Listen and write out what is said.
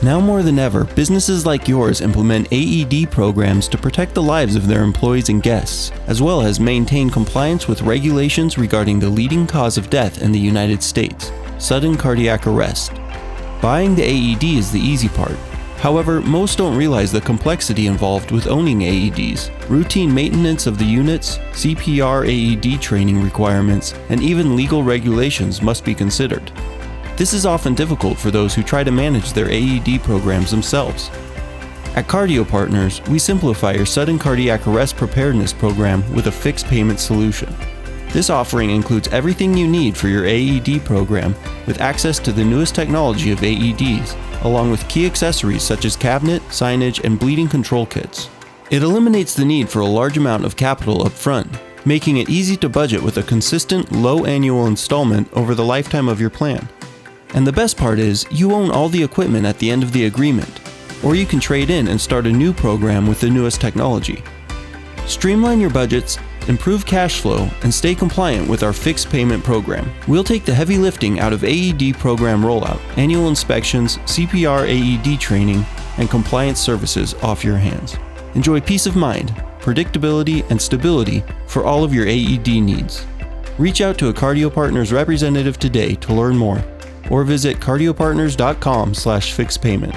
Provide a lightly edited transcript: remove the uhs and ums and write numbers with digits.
Now more than ever, businesses like yours implement AED programs to protect the lives of their employees and guests, as well as maintain compliance with regulations regarding the leading cause of death in the United States, sudden cardiac arrest. Buying the AED is the easy part. However, most don't realize the complexity involved with owning AEDs. Routine maintenance of the units, CPR AED training requirements, and even legal regulations must be considered. This is often difficult for those who try to manage their AED programs themselves. At Cardio Partners, we simplify your sudden cardiac arrest preparedness program with a fixed payment solution. This offering includes everything you need for your AED program with access to the newest technology of AEDs, along with key accessories such as cabinet, signage, and bleeding control kits. It eliminates the need for a large amount of capital up front, making it easy to budget with a consistent, low annual installment over the lifetime of your plan. And the best part is, you own all the equipment at the end of the agreement, or you can trade in and start a new program with the newest technology. Streamline your budgets, improve cash flow, and stay compliant with our fixed payment program. We'll take the heavy lifting out of AED program rollout, annual inspections, CPR AED training, and compliance services off your hands. Enjoy peace of mind, predictability, and stability for all of your AED needs. Reach out to a Cardio Partners representative today to learn more, or visit cardiopartners.com/fixedpayment.